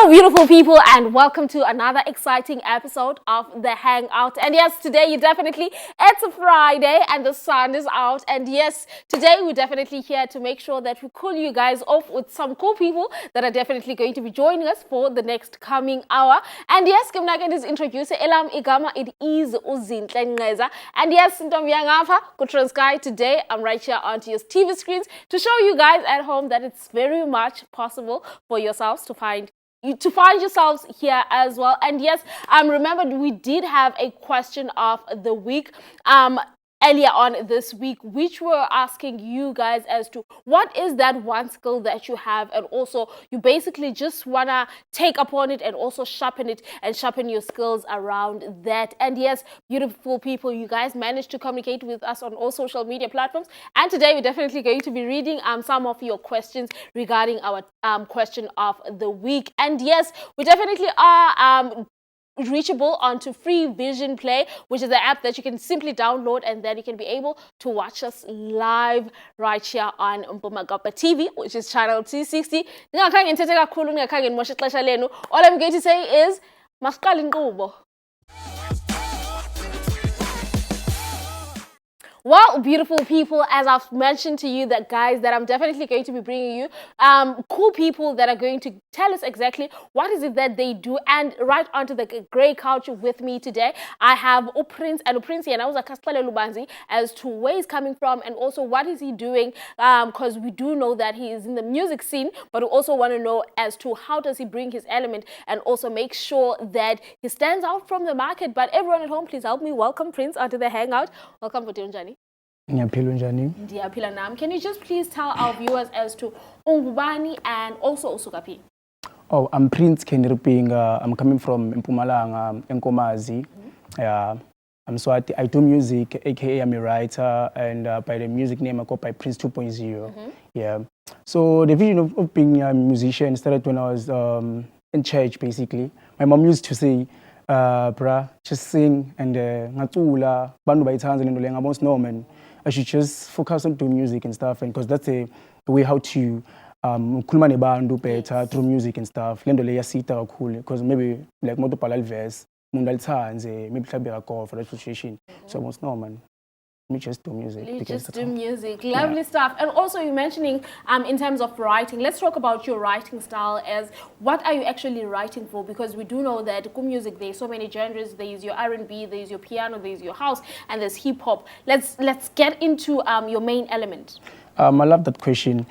Hello, beautiful people, and welcome to another exciting episode of the Hangout. And yes, today it's a Friday and the sun is out. And yes, today we're definitely here to make sure that we cool you guys off with some cool people that are definitely going to be joining us for the next coming hour. And yes, I'm not going to introduce Elam Igama. It is Uzinhle Ngeza. And yes, Ntombi Yangapha, Kutranskai, today I'm right here onto your TV screens to show you guys at home that it's very much possible for yourselves to find yourselves here as well. And yes, remember we did have a question of the week earlier on this week, which we're asking you guys as to what is that one skill that you have, and also you basically just wanna take upon it and also sharpen it and sharpen your skills around that. And yes, beautiful people, you guys managed to communicate with us on all social media platforms, and today we're definitely going to be reading some of your questions regarding our question of the week. And yes, we definitely are reachable onto Free Vision Play, which is the app that you can simply download, and then you can be able to watch us live right here on Mpumagapa TV, which is channel 260. All I'm going to say is masiqale inkqubo. Well, beautiful people, as I've mentioned to you that guys, that I'm definitely going to be bringing you cool people that are going to tell us exactly what is it that they do. And right onto the grey couch with me today, I have Prince, and Prince and I was Lubanzi as to where he's coming from and also what is he doing, because we do know that he is in the music scene, but we also want to know as to how does he bring his element and also make sure that he stands out from the market. But everyone at home, please help me welcome Prince onto the Hangout. Welcome, Putirunjani. Can you just please tell our viewers as to ungubani and also usukapi? Oh, I'm Prince Kenirupinga. I'm coming from Mpumalanga, Nkomazi. Yeah, I'm Swati. I do music, aka I'm a writer, and by the music name I go by Prince 2.0. Yeah. So the vision of being a musician started when I was in church, basically. My mom used to say, "Bra, just sing and ngatula bantu bayithanza lento le ngabona Norman. I should just focus on doing music and stuff, and because that's a way how to khuluma nebantu better through music and stuff. Lento le yasita kakhulu because maybe like moto bhala verse umuntu alithanze maybe mhlawumbe akho for that situation. So most Norman. Me just do music. You just do music. Lovely stuff. And also you're mentioning in terms of writing, let's talk about your writing style. As what are you actually writing for? Because we do know that music, there's so many genres. There's your R&B, there's your piano, there's your house, and there's hip hop. Let's get into your main element. I love that question.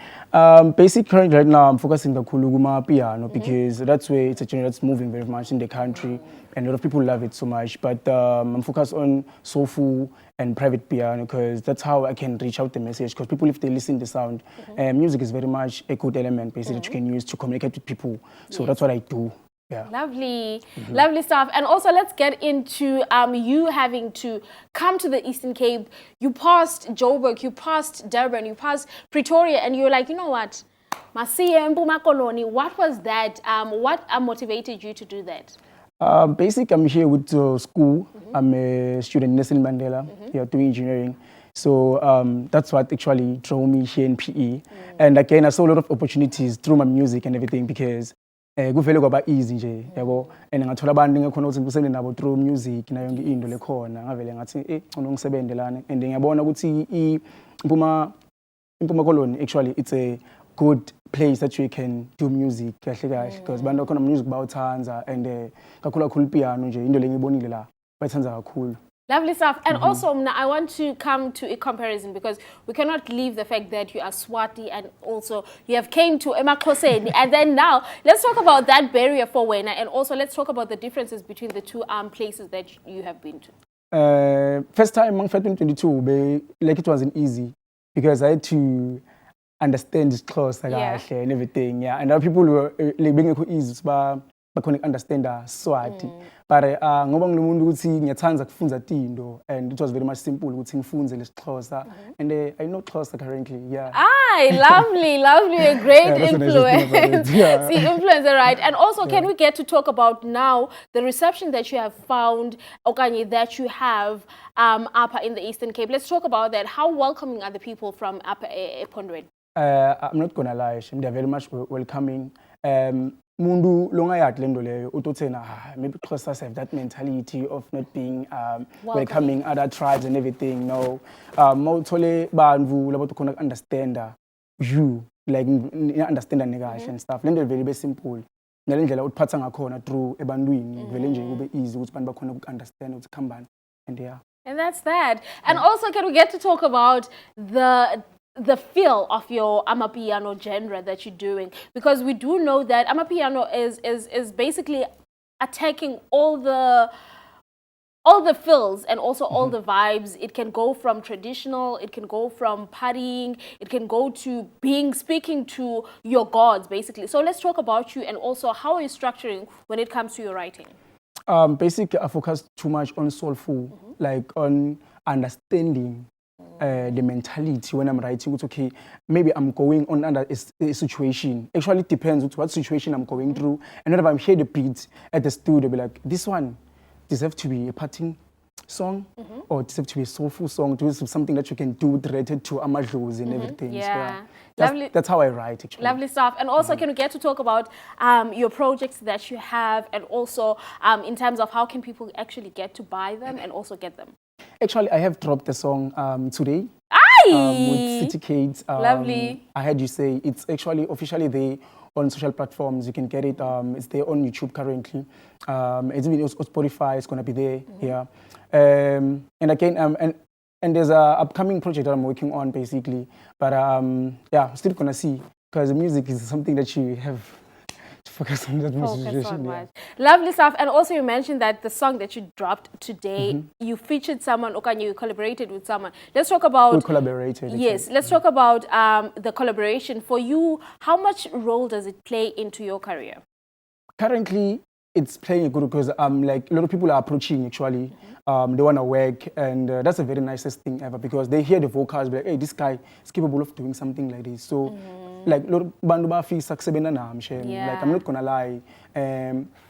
Basically, right now I'm focusing on the kuluguma piano because that's where it's a genre that's moving very much in the country, and a lot of people love it so much. But I'm focused on soulful and private piano because that's how I can reach out the message. Because people, if they listen to the sound, music is very much a good element, basically, that you can use to communicate with people. So that's what I do. Yeah. Lovely, lovely stuff. And also let's get into you having to come to the Eastern Cape. You passed Joburg, you passed Durban, you passed Pretoria, and you're like, you know what, Masiye Mpuma Koloni. What was that? What motivated you to do that? Basically, I'm here with school. I'm a student in Nelson Mandela, here doing engineering. So that's what actually drew me here in PE. And again, I saw a lot of opportunities through my music and everything because kuvele kwaba easy nje yabo, and ngathola abantu ngekhona ukuthi ngisebenze nabo through music nayo yonke into lekhona ngavele ngathi ngcono ngisebenze lana, and ngiyabona ukuthi Mpuma Koloni actually it's a good place that you can do music kahle kahle because bantu khona music bawuthanza, and kakhulu piano nje into lengiyibonile la bayithanza kakhulu. Lovely stuff. And also, I want to come to a comparison because we cannot leave the fact that you are Swati and also you have came to Emakoseni. And then now, let's talk about that barrier for Wena, and also let's talk about the differences between the two places that you have been to. First time in 2022, like it wasn't easy because I had to understand this clause and everything. Yeah, and other people were like being easy, but couldn't understand Swati. But ngoba ngilumuntu ukuthi ngiyathanda kufunza tinto, and it was very much simple ukuthi ngifunze lesixhosa, and I know Xhosa currently. Yeah. Lovely, lovely, a great influence. See, influencer, right? And also, can we get to talk about now the reception that you have found, Okanye, that you have upper in the Eastern Cape? Let's talk about that. How welcoming are the people from Upper Epondweni? I'm not gonna lie, they're very much welcoming. mundu longayat lendo leyo utothena maybe Xhosa have that mentality of not being welcoming other tribes and everything. No, mawuthole bantu labo khona understand you like understand nekahle and stuff. Lendo very simple. Ngalendlela utiphatha ngakhona through ebantwini vele nje kube easy ukuthi abantu bakhona understand ukuthi khambani and yeah. And that's that. And also, can we get to talk about the feel of your amapiano genre that you're doing? Because we do know that amapiano is basically attacking all the feels and also all the vibes. It can go from traditional, it can go from partying, it can go to speaking to your gods, basically. So let's talk about you and also how are you structuring when it comes to your writing? Basically, I focus too much on soulful, like on understanding the mentality when I'm writing. It's okay, maybe I'm going on under a situation. Actually, it depends on what situation I'm going through. And then if I'm hear the beat at the studio, be like, this one deserves to be a parting song, or it deserves to be a soulful song, to something that you can do related to amadlozi and everything. Yeah. So, that's how I write, actually. Lovely stuff. And also, can we get to talk about your projects that you have, and also in terms of how can people actually get to buy them and also get them? Actually, I have dropped a song today with City Kids. Lovely. I heard you say it's actually officially there on social platforms. You can get it. It's there on YouTube currently. It's even on Spotify. It's going to be there here. And again, and there's a upcoming project that I'm working on, basically. But yeah, I'm still going to see, because music is something that you have to focus on. That situation. Yeah. Lovely stuff. And also you mentioned that the song that you dropped today, you featured someone, Okanye, you collaborated with someone. Let's talk about... We collaborated. Yes, let's talk about the collaboration. For you, how much role does it play into your career? Currently, it's playing a good, because like a lot of people are approaching, actually. They want to work, and that's the very nicest thing ever, because they hear the vocals, be like, hey, this guy is capable of doing something like this. So, like, bandu ba feel successful na like, I'm not gonna lie.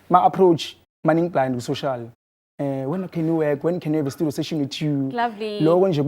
My approach, manning blind with social. When can you work? When can you have a studio session with you? Lovely. Lovely.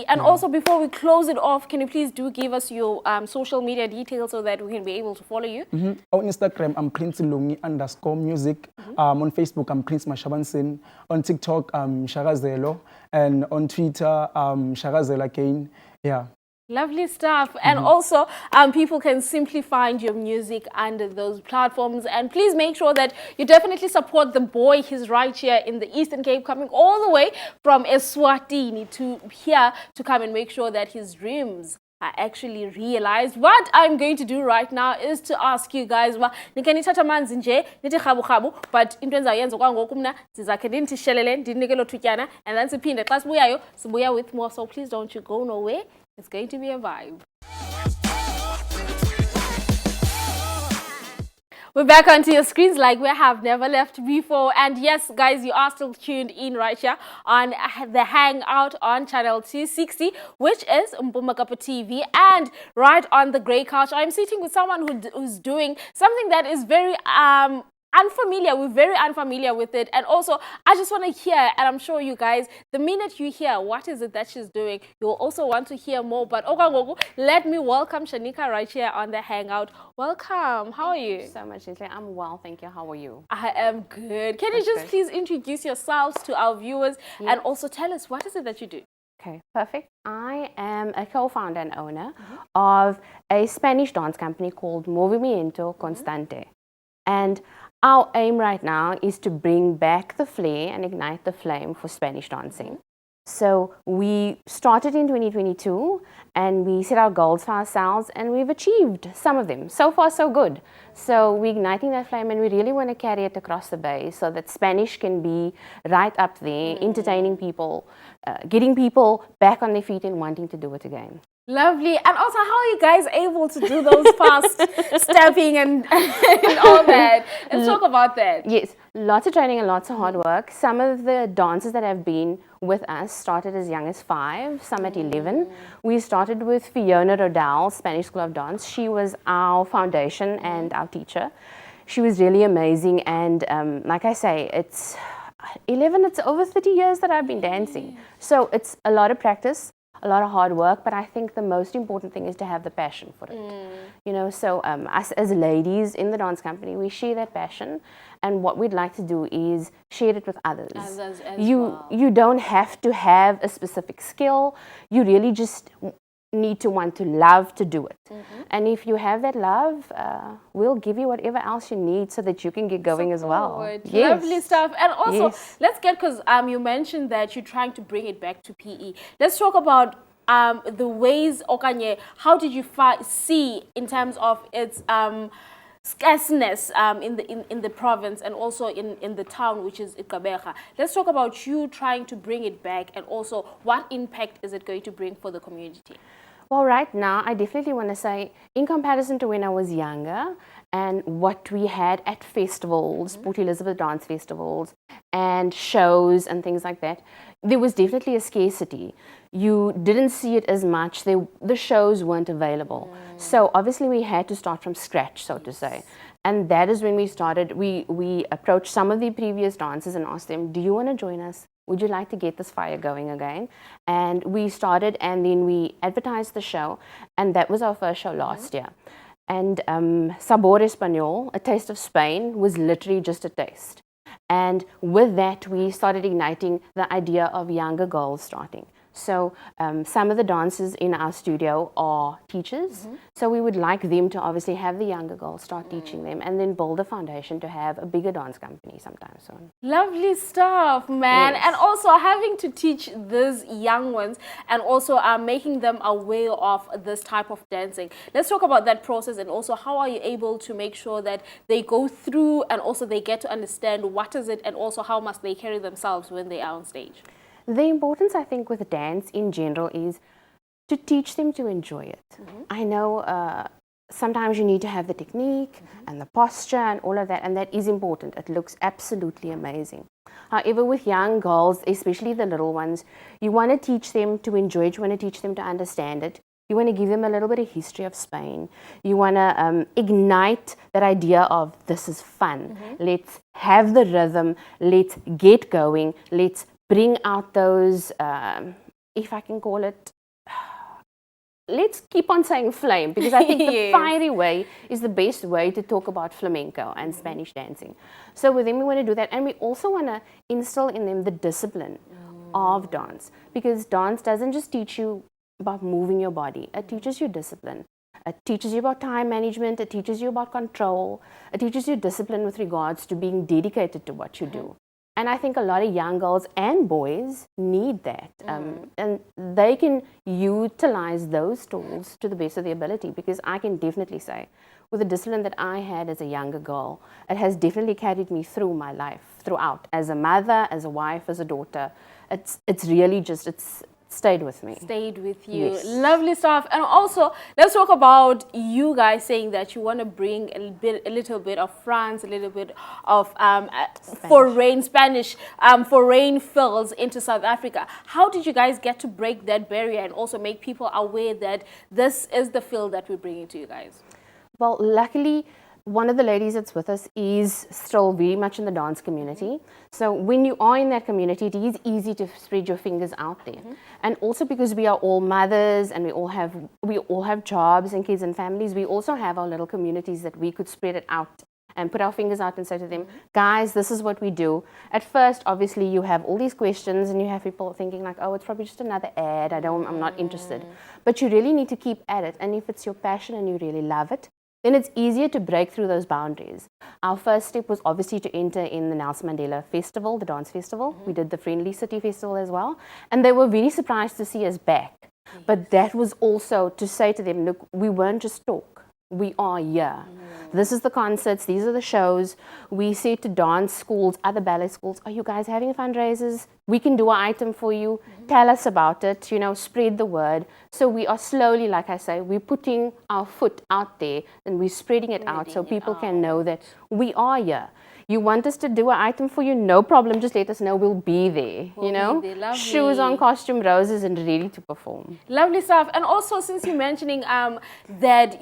And also, before we close it off, can you please do give us your social media details so that we can be able to follow you? On Instagram, I'm Prince Longi_music. On Facebook, I'm Prince Mashabansin. On TikTok, I'm Shagazelo. And on Twitter, Shagazelo again. Yeah. Lovely stuff. And also, people can simply find your music under those platforms. And please make sure that you definitely support the boy. He's right here in the Eastern Cape, coming all the way from Eswatini to here to come and make sure that his dreams are actually realized. What I'm going to do right now is to ask you guys, but and then sipinde class buyayo with more, so please don't you go nowhere. It's going to be a vibe. We're back onto your screens like we have never left before. And yes, guys, you are still tuned in right here on the Hangout on channel 260, which is Mpumakapa TV. And right on the grey couch, I'm sitting with someone who's doing something that is very unfamiliar. We're very unfamiliar with it. And also, I just want to hear, and I'm sure you guys, the minute you hear what is it that she's doing, you'll also want to hear more. But let me welcome Shanika right here on the Hangout. Welcome. How are you? Thank you so much, Lindsay. I'm well, thank you. How are you? I am good. Can you just please introduce yourselves to our viewers and also tell us what is it that you do? Okay, perfect. I am a co-founder and owner of a Spanish dance company called Movimiento Constante. And our aim right now is to bring back the flair and ignite the flame for Spanish dancing. So we started in 2022 and we set our goals for ourselves and we've achieved some of them. So far, so good. So we're igniting that flame and we really want to carry it across the bay so that Spanish can be right up there, entertaining people, getting people back on their feet and wanting to do it again. Lovely. And also, how are you guys able to do those fast stepping and all that? Let's talk about that. Yes, lots of training and lots of hard work. Some of the dancers that have been with us started as young as 5, some at 11. We started with Fiona Rodell, Spanish School of Dance. She was our foundation and our teacher. She was really amazing. And like I say, it's 11, it's over 30 years that I've been dancing. So it's a lot of practice, a lot of hard work, but I think the most important thing is to have the passion for it. You know, so us as ladies in the dance company, we share that passion, and what we'd like to do is share it with others. Others as you well. you don't have to have a specific skill. You really just need to want to love to do it. And if you have that love, we'll give you whatever else you need so that you can get going as well. Support. Yes. Lovely stuff. And also, Yes. let's get, because you mentioned that you're trying to bring it back to PE. Let's talk about the ways, Okanye, how did you see in terms of its scarceness in the province and also in the town, which is Ikabeja. Let's talk about you trying to bring it back, and also what impact is it going to bring for the community? Well, right now, I definitely want to say, in comparison to when I was younger and what we had at festivals, Port Elizabeth dance festivals, and shows and things like that, there was definitely a scarcity. You didn't see it as much. The shows weren't available. So obviously we had to start from scratch, so to say. And that is when we started. We approached some of the previous dancers and asked them, do you want to join us? Would you like to get this fire going again? And we started, and then we advertised the show, and that was our first show last year. And Sabor Español, A Taste of Spain, was literally just a taste. And with that, we started igniting the idea of younger girls starting. So some of the dancers in our studio are teachers. So we would like them to obviously have the younger girls start teaching them, and then build a foundation to have a bigger dance company sometime soon. Lovely stuff, man. Yes. And also having to teach these young ones, and also making them aware of this type of dancing. Let's talk about that process, and also how are you able to make sure that they go through and also they get to understand what is it, and also how must they carry themselves when they are on stage? The importance, I think, with dance in general is to teach them to enjoy it. I know sometimes you need to have the technique and the posture and all of that, and that is important. It looks absolutely amazing. However, with young girls, especially the little ones, you want to teach them to enjoy it, you want to teach them to understand it. You want to give them a little bit of history of Spain. You want to ignite that idea of this is fun. Let's have the rhythm. Let's get going. Let's bring out those, if I can call it, let's keep on saying flame, because I think the Yes. fiery way is the best way to talk about flamenco and Spanish dancing. So with them, we want to do that. And we also want to instill in them the discipline of dance, because dance doesn't just teach you about moving your body. It teaches you discipline. It teaches you about time management. It teaches you about control. It teaches you discipline with regards to being dedicated to what you do. And I think a lot of young girls and boys need that. And they can utilize those tools to the best of their ability, because I can definitely say, with the discipline that I had as a younger girl, it has definitely carried me through my life, throughout, as a mother, as a wife, as a daughter. It's really just, it's stayed with me. Stayed with you. Yes. Lovely stuff. And also, let's talk about you guys saying that you want to bring a little bit of France, a little bit of foreign Spanish, foreign fills into South Africa. How did you guys get to break that barrier and also make people aware that this is the fill that we're bringing to you guys? Well, luckily, one of the ladies that's with us is still very much in the dance community. So when you are in that community, it is easy to spread your fingers out there. And also because we are all mothers and we all have jobs and kids and families, we also have our little communities that we could spread it out and put our fingers out and say to them, guys, this is what we do. At first, obviously, you have all these questions and you have people thinking like, oh, it's probably just another ad. I'm not interested. But you really need to keep at it. And if it's your passion and you really love it, then it's easier to break through those boundaries. Our first step was obviously to enter in the Nelson Mandela Festival, the dance festival. We did the Friendly City Festival as well. And they were very surprised to see us back. But that was also to say to them, look, we weren't just talk. We are here. This is the concerts. These are the shows. We said to dance schools, other ballet schools, are you guys having fundraisers? We can do an item for you. Tell us about it. Spread the word. So we are slowly, like I say, we're putting our foot out there and we're spreading it out so people can know that we are here. You want us to do an item for you? No problem. Just let us know. We'll be there. We'll be there. Lovely. Shoes on, costume, roses, and ready to perform. Lovely stuff. And also, since you're mentioning that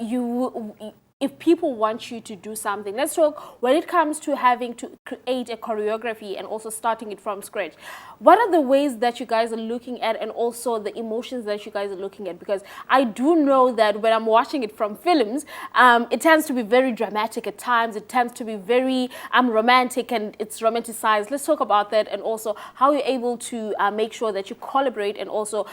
if people want you to do something, let's talk when it comes to having to create a choreography and also starting it from scratch. What are the ways that you guys are looking at, and also the emotions that you guys are looking at? Because I do know that when I'm watching it from films, it tends to be very dramatic at times. It tends to be very romantic, and it's romanticized. Let's talk about that, and also how you're able to make sure that you collaborate and also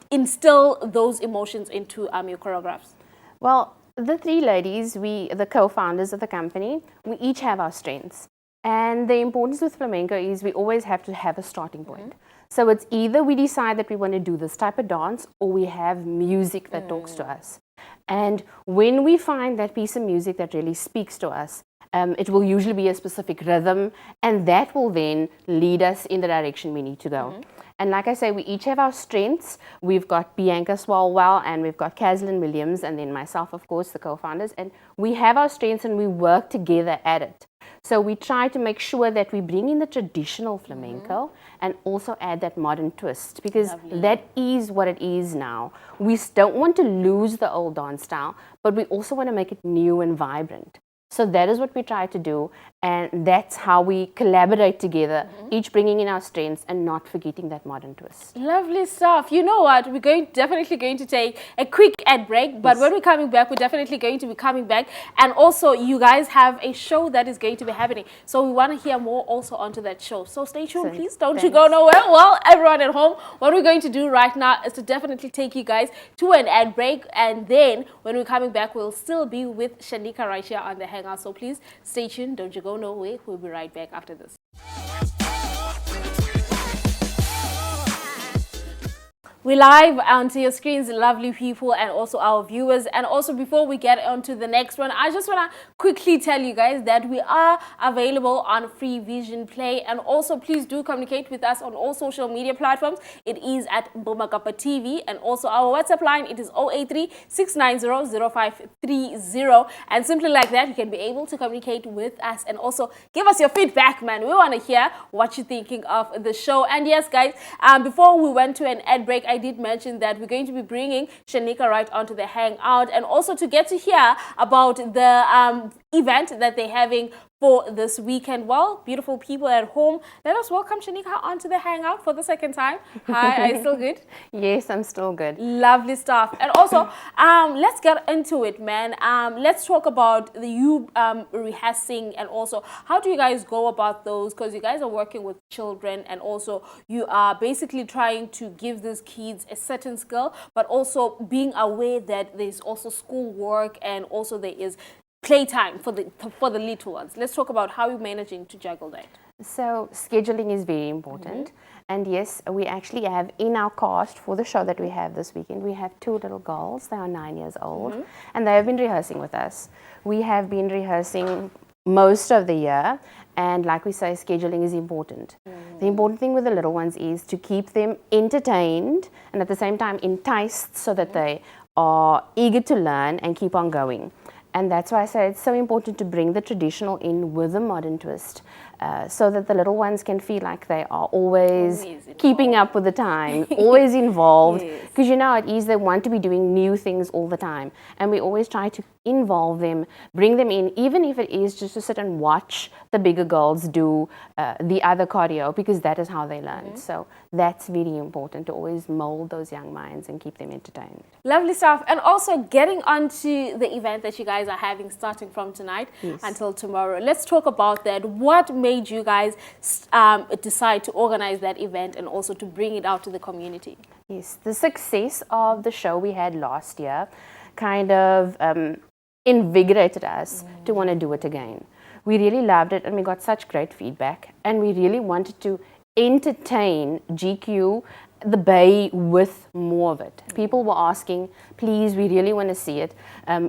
instill those emotions into your choreographs. Well, the three ladies, the co-founders of the company, we each have our strengths. And the importance with flamenco is we always have to have a starting point. So it's either we decide that we want to do this type of dance, or we have music that talks to us. And when we find that piece of music that really speaks to us, it will usually be a specific rhythm, and that will then lead us in the direction we need to go. And like I say, we each have our strengths. We've got Bianca Swalwell, and we've got Caslin Williams, and then myself, of course, the co-founders. And we have our strengths, and we work together at it. So we try to make sure that we bring in the traditional flamenco and also add that modern twist, because that is what it is now. We don't want to lose the old dance style, but we also want to make it new and vibrant. So that is what we try to do, and that's how we collaborate together, each bringing in our strengths and not forgetting that modern twist. Lovely stuff. You know what? We're definitely going to take a quick ad break, but when we're coming back, we're definitely going to be coming back. And also, you guys have a show that is going to be happening, so we want to hear more also onto that show. So stay tuned, please. Don't you go nowhere. Well, everyone at home, what we're going to do right now is to definitely take you guys to an ad break, and then when we're coming back, we'll still be with Shanika right here on the Hangout. So please stay tuned. Don't you go nowhere. We'll be right back after this. We're live onto your screens, lovely people, and also our viewers. And also, before we get on to the next one, I just want to quickly tell you guys that we are available on Free Vision Play. And also, please do communicate with us on all social media platforms. It is at Bomakapa TV. And also, our WhatsApp line, it is 083-690-0530. And simply like that, you can be able to communicate with us and also give us your feedback, man. We want to hear what you're thinking of the show. And yes, guys, before we went to an ad break, I did mention that we're going to be bringing Shanika right onto the Hangout, and also to get to hear about the event that they're having for this weekend. Well, beautiful people at home, let us welcome Shanika onto the Hangout for the second time. Hi, are you still good? Yes, I'm still good. Lovely stuff. And also, let's get into it, man. Let's talk about you rehearsing, and also how do you guys go about those, because you guys are working with children, and also you are basically trying to give these kids a certain skill, but also being aware that there's also school work, and also there is playtime for the little ones. Let's talk about how you're managing to juggle that. So scheduling is very important. And yes, we actually have in our cast for the show that we have this weekend, we have two little girls. They are 9 years old, and they have been rehearsing with us. We have been rehearsing most of the year, and like we say, scheduling is important. The important thing with the little ones is to keep them entertained and at the same time enticed, so that they are eager to learn and keep on going. And that's why I say it's so important to bring the traditional in with a modern twist, so that the little ones can feel like they are always keeping up with the time, always involved. Because you know how it is, they want to be doing new things all the time. And we always try to involve them, bring them in, even if it is just to sit and watch the bigger girls do the other cardio, because that is how they learn. So that's very important, to always mold those young minds and keep them entertained. Lovely stuff. And also getting onto the event that you guys are having starting from tonight until tomorrow. Let's talk about that. What made you guys decide to organize that event and also to bring it out to the community? Yes, the success of the show we had last year kind of invigorated us to want to do it again. We really loved it, and we got such great feedback, and we really wanted to entertain GQ, the Bay, with more of it. People were asking, please, we really want to see it,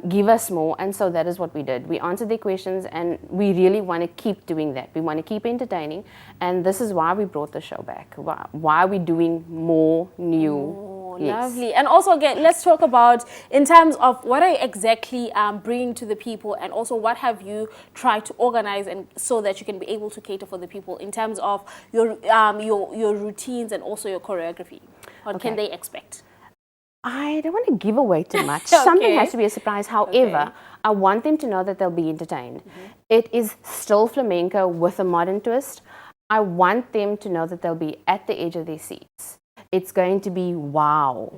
give us more. And so that is what we did. We answered their questions, and we really want to keep doing that. We want to keep entertaining, and this is why we brought the show back. Why are we doing more new? Lovely. And also, again, let's talk about in terms of what are you exactly bringing to the people, and also what have you tried to organize, and so that you can be able to cater for the people in terms of your routines and also your choreography. What can they expect? I don't want to give away too much. Something has to be a surprise. However, I want them to know that they'll be entertained. It is still flamenco with a modern twist. I want them to know that they'll be at the edge of their seats. It's going to be, wow,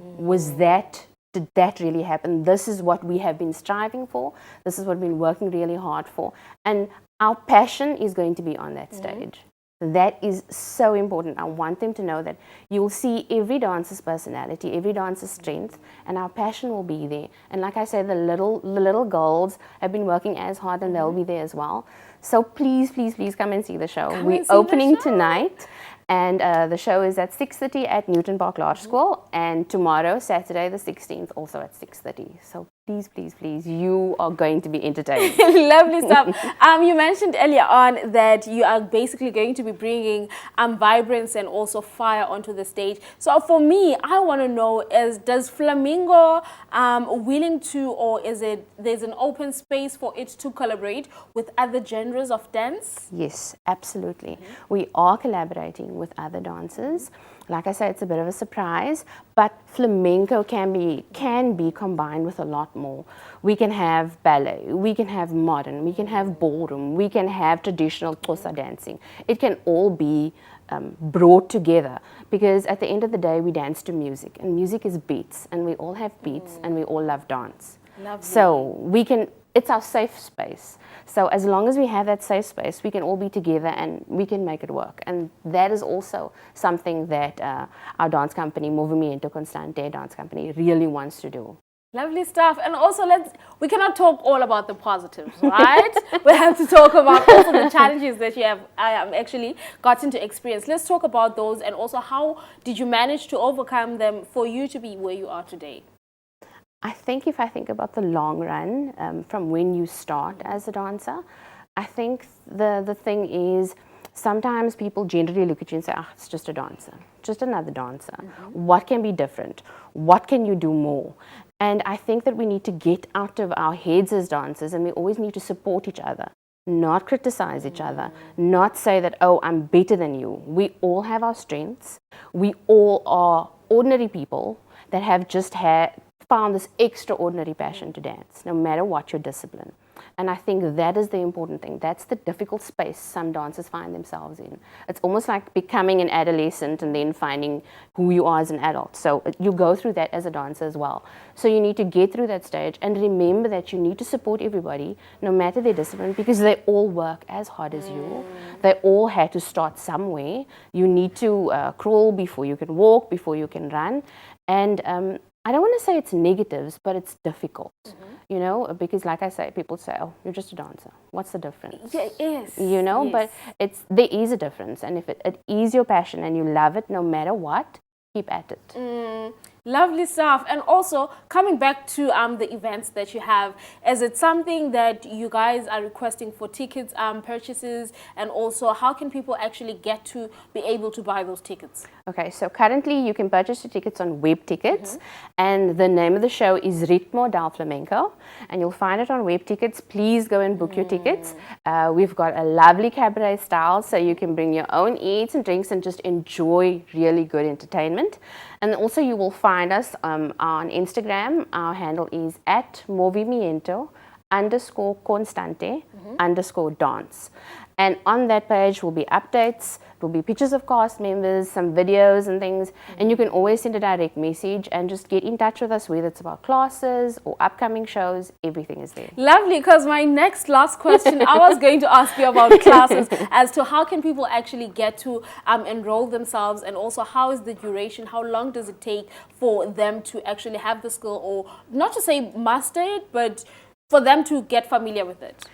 did that really happen? This is what we have been striving for. This is what we've been working really hard for. And our passion is going to be on that stage. That is so important. I want them to know that you will see every dancer's personality, every dancer's strength, and our passion will be there. And like I said, the little girls have been working as hard, and they'll be there as well. So please, please, please come and see the show. We're opening tonight. And the show is at 6:30 at Newton Park Large School, and tomorrow, Saturday the 16th, also at 6:30. So please, please, please, you are going to be entertained. Lovely stuff. You mentioned earlier on that you are basically going to be bringing vibrance and also fire onto the stage. So for me, I want to know, does Flamingo willing to, or is it there's an open space for it to collaborate with other genres of dance? Yes, absolutely. We are collaborating with other dancers. Like I said, it's a bit of a surprise, but flamenco can be combined with a lot more. We can have ballet, we can have modern, we can have ballroom, we can have traditional Xhosa dancing. It can all be brought together, because at the end of the day, we dance to music, and music is beats, and we all have beats, and we all love dance. Lovely. So it's our safe space. So as long as we have that safe space, we can all be together and we can make it work. And that is also something that our dance company, Movimiento Constante Dance Company, really wants to do. Lovely stuff. And also, we cannot talk all about the positives, right? We have to talk about also the challenges that you have actually gotten to experience. Let's talk about those, and also how did you manage to overcome them for you to be where you are today? I think if I think about the long run, from when you start as a dancer, I think the thing is, sometimes people generally look at you and say, it's just a dancer, just another dancer. What can be different? What can you do more? And I think that we need to get out of our heads as dancers, and we always need to support each other, not criticize each other, not say that, oh, I'm better than you. We all have our strengths. We all are ordinary people that have just found this extraordinary passion to dance, no matter what your discipline. And I think that is the important thing. That's the difficult space some dancers find themselves in. It's almost like becoming an adolescent and then finding who you are as an adult. So you go through that as a dancer as well. So you need to get through that stage and remember that you need to support everybody, no matter their discipline, because they all work as hard as you. They all had to start somewhere. You need to crawl before you can walk, before you can run. And I don't want to say it's negatives, but it's difficult, you know, because like I say, people say, oh, you're just a dancer. What's the difference? Yeah, it is. You know, Yes. but there is a difference. And if it is your passion and you love it, no matter what, keep at it. Lovely stuff. And also, coming back to the events that you have, is it something that you guys are requesting for tickets purchases, and also how can people actually get to be able to buy those tickets? Okay, so currently you can purchase your tickets on web tickets, and the name of the show is Ritmo del Flamenco, and you'll find it on web tickets. Please go and book your tickets. We've got a lovely cabaret style, so you can bring your own eats and drinks and just enjoy really good entertainment. And also you will find us on Instagram. Our handle is @movimiento_constante_dance. And on that page will be updates, there will be pictures of cast members, some videos and things, and you can always send a direct message and just get in touch with us, whether it's about classes or upcoming shows. Everything is there. Lovely, because my last question, I was going to ask you about classes, as to how can people actually get to enroll themselves, and also how is the duration, how long does it take for them to actually have the skill, or not to say master it, but for them to get familiar with it?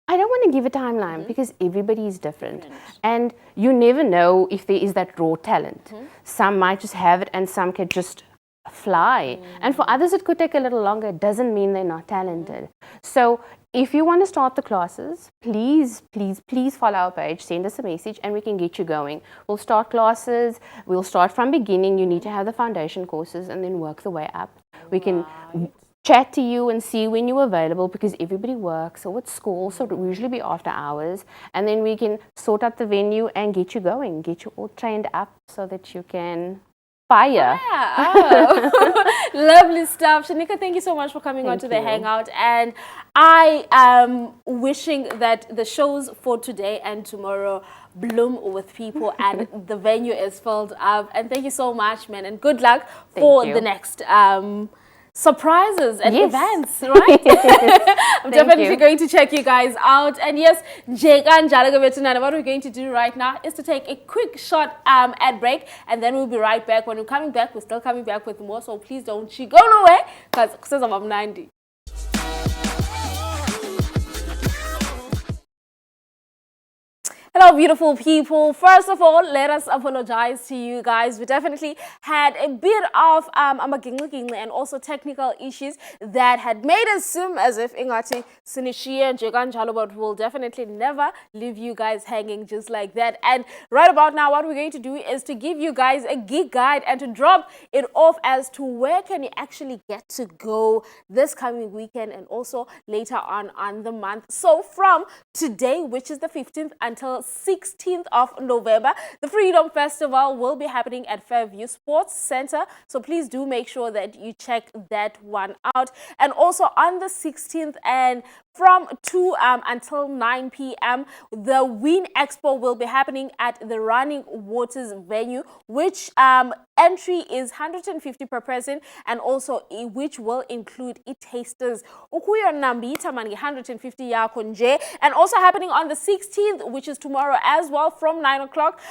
I don't want to give a timeline because everybody is different. And you never know if there is that raw talent. Some might just have it and some can just fly. And for others it could take a little longer. It doesn't mean they're not talented. So if you want to start the classes, please follow our page, send us a message and we can get you going. We'll start classes, we'll start from beginning. You need to have the foundation courses and then work the way up. We can chat to you and see when you're available, because everybody works or at school, so it will usually be after hours, and then we can sort out the venue and get you going, get you all trained up so that you can Fire. Yeah. Oh. Lovely stuff. Shanika, thank you so much for coming on to the you. Hangout. And I am wishing that the shows for today and tomorrow bloom with people and the venue is filled up. And thank you so much, man. And good luck for the next surprises and events, right? I'm definitely going to check you guys out. And yes, Jekan Jalagavetunana, what we're going to do right now is to take a quick short ad break, and then we'll be right back. When we're coming back, we're still coming back with more, so please don't go nowhere, because I'm 90. Hello, beautiful people. First of all, let us apologize to you guys. We definitely had a bit of and also technical issues that had made us seem as if Ingati Sinishia and Jegan Jalobot will definitely never leave you guys hanging just like that. And right about now, what we're going to do is to give you guys a gig guide and to drop it off as to where can you actually get to go this coming weekend and also later on the month. So from today, which is the 15th, until 16th of November, the Freedom Festival will be happening at Fairview Sports Center. So please do make sure that you check that one out. And also on the 16th and from 2 until 9 p.m., the Wien Expo will be happening at the Running Waters venue, which entry is 150 per person, and also which will include tasters. 150 and also happening on the 16th, which is tomorrow as well, from 9 o'clock,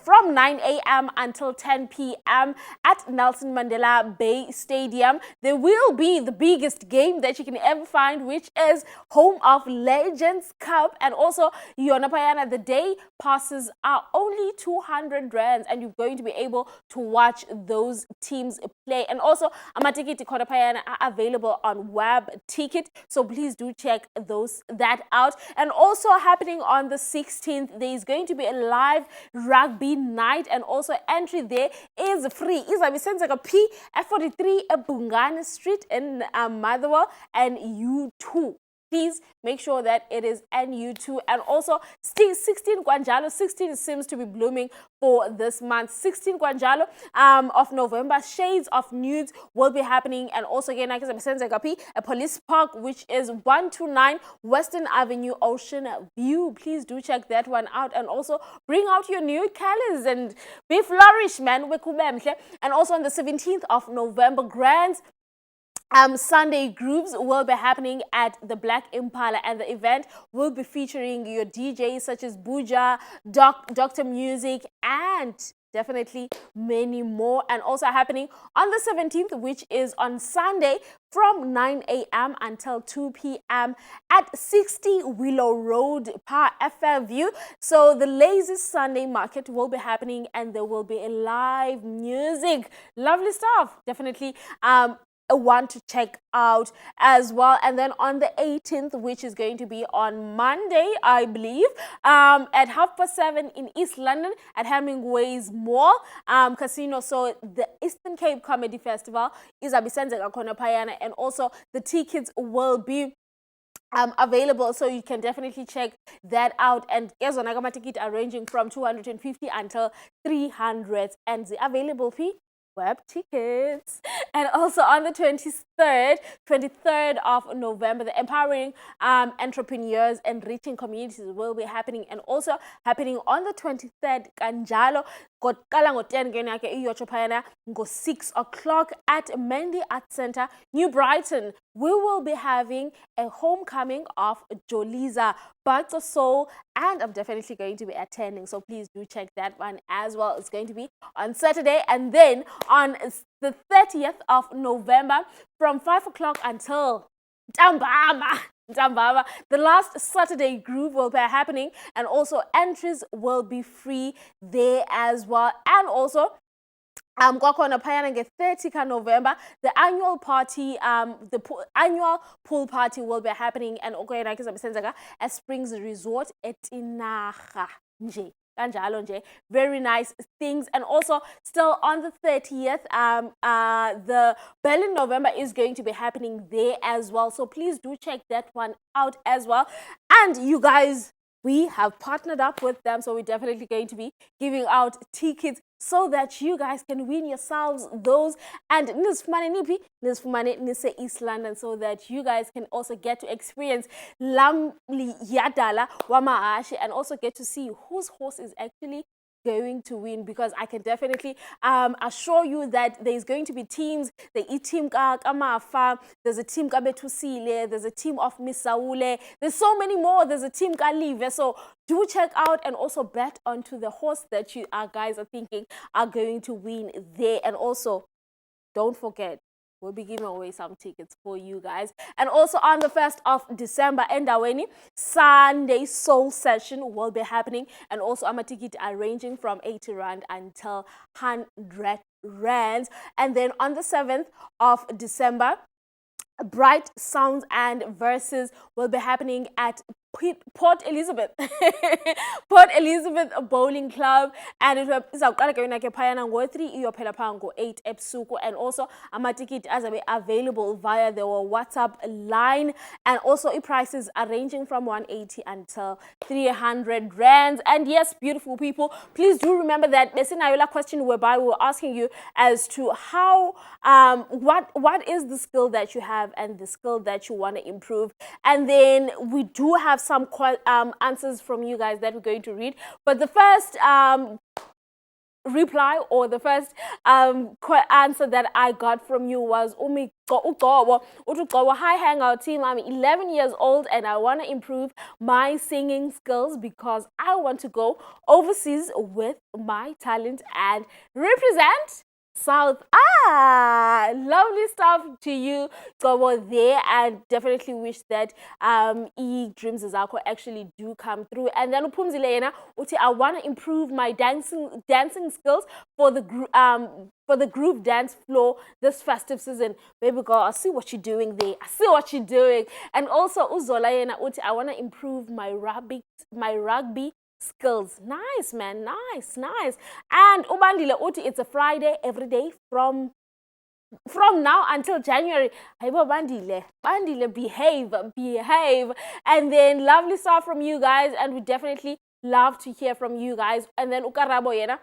from 9 a.m. until 10 p.m. at Nelson Mandela Bay Stadium. There will be the biggest game that you can ever find, which is Home of Legends Cup. And also, Yonapayana, the day passes are only 200 rands, and you're going to be able to watch those teams play. And also, Amatikiti Kodapayana are available on Web Ticket, so please do check that out. And also happening on the 16th, there is going to be a live rugby night, and also entry there is free. Like a P F43 Bungana Street in Motherwell and U2. Please make sure that it is NU2. And also 16 Kwanjalo, 16 seems to be blooming for this month. 16 Kwanjalo of November, Shades of Nudes will be happening. And also again, like I said, a police park, which is 129 Western Avenue, Ocean View. Please do check that one out. And also bring out your nude colors and be flourish, man. And also on the 17th of November, Grants Sunday groups will be happening at the Black Impala, and the event will be featuring your DJs such as Buja, Dr. Music, and definitely many more. And also happening on the 17th, which is on Sunday, from 9 a.m. until 2 p.m. at 60 Willow Road, Fairview. So the Lazy Sunday Market will be happening, and there will be a live music. Lovely stuff. Definitely one to check out as well. And then on the 18th, which is going to be on Monday, I believe, at 7:30 in East London at Hemingway's Mall Casino. So the Eastern Cape Comedy Festival is abisenzeka khona phayana, and also the tickets will be available, so you can definitely check that out. And ezona ticket are ranging from 250 until 300, and the available fee Web Tickets. And also on the 23rd of November, the Empowering Entrepreneurs and Reaching Communities will be happening, and also happening on the 23rd Kanjalo go 6 o'clock at Mendy Art Center, New Brighton. We will be having a homecoming of Joliza But Soul, and I'm definitely going to be attending, so please do check that one as well. It's going to be on Saturday. And then on the 30th of November, from 5 o'clock until Ntambama, the last Saturday group will be happening, and also entries will be free there as well. And also kwakhona phayana nge-30 November, the annual party, annual pool party will be happening, and okuyena ke zabisenzeka at Springs Resort eTinarha nje. Very nice things. And also still on the 30th, the Berlin November is going to be happening there as well, so please do check that one out as well. And you guys, we have partnered up with them, so we're definitely going to be giving out tickets so that you guys can win yourselves those, and nise East London, so that you guys can also get to experience Lamli Yadala Wamahashi and also get to see whose horse is actually going to win, because I can definitely assure you that there's going to be teams. The team Kamafa, there's a team Kabetusile, there's a team of Misaule, there's so many more, there's a team Kalive. So do check out and also bet onto the horse that you guys are thinking are going to win there. And also, don't forget, we'll be giving away some tickets for you guys. And also on the 1st of December, Endaweni, Sunday Soul Session will be happening. And also, I'm a ticket are ranging from 80 Rand until 100 Rands. And then on the 7th of December, Bright Sounds and Verses will be happening at Port Elizabeth. Port Elizabeth Bowling Club, and it is a phayana ngo-3 iyophela phaa ngo-8 ebusuku. And also ama-ticket azabe available via the WhatsApp line, and also prices are ranging from 180 until 300 Rands. And yes, beautiful people, please do remember that besinayo question whereby we were asking you as to how what is the skill that you have and the skill that you want to improve. And then we do have some answers from you guys that we're going to read. But the first reply, or the first answer that I got from you was hi Hangout team, I'm 11 years old and I want to improve my singing skills because I want to go overseas with my talent and represent South. Lovely stuff to you, Gobo there, and definitely wish that dreams zakho actually do come through. And then Upumzile yena uthi, I want to improve my dancing skills for the group dance floor this festive season. Baby girl, I see what you're doing there. I see what you're doing. And also Uzola yena uthi, I want to improve my rugby skills. Nice, man. Nice. And Ubandile uti, it's a Friday every day from now until January. Haibo Bandile, behave. And then lovely stuff from you guys, and we definitely love to hear from you guys. And then Ukarabo yena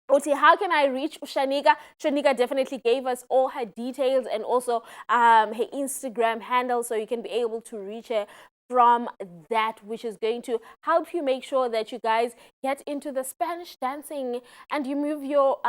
uti, how can I reach Shanika? Shanika definitely gave us all her details and also her Instagram handle, so you can be able to reach her from that, which is going to help you make sure that you guys get into the Spanish dancing and you move your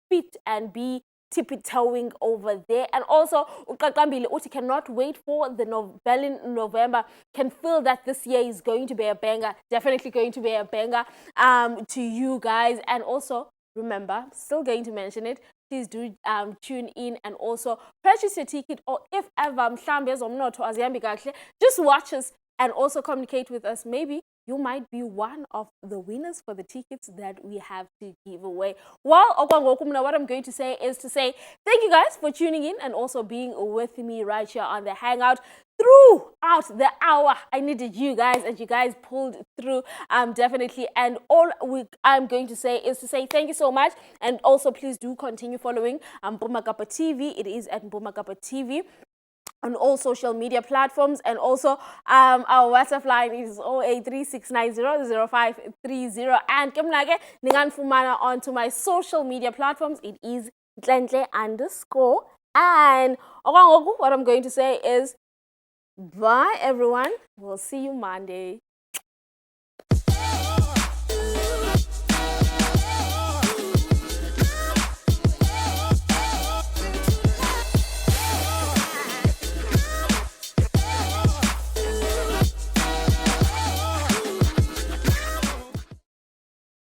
feet and be tippy-toeing over there. And also Ukakambile uti cannot wait for the Berlin November, can feel that this year is going to be a banger, definitely going to be a banger to you guys. And also remember, still going to mention it, please do tune in and also purchase your ticket, or if ever just watch us and also communicate with us. Maybe you might be one of the winners for the tickets that we have to give away. Well, what I'm going to say is to say thank you guys for tuning in and also being with me right here on the Hangout throughout the hour. I needed you guys, and you guys pulled through definitely. And all I'm going to say is to say thank you so much, and also please do continue following Mpumakapa TV. It is at Mpumakapa TV on all social media platforms. And also our WhatsApp line is 0836900530. And kemnake ninganfumana onto my social media platforms. It is Tlentle_. And what I'm going to say is bye everyone. We'll see you Monday.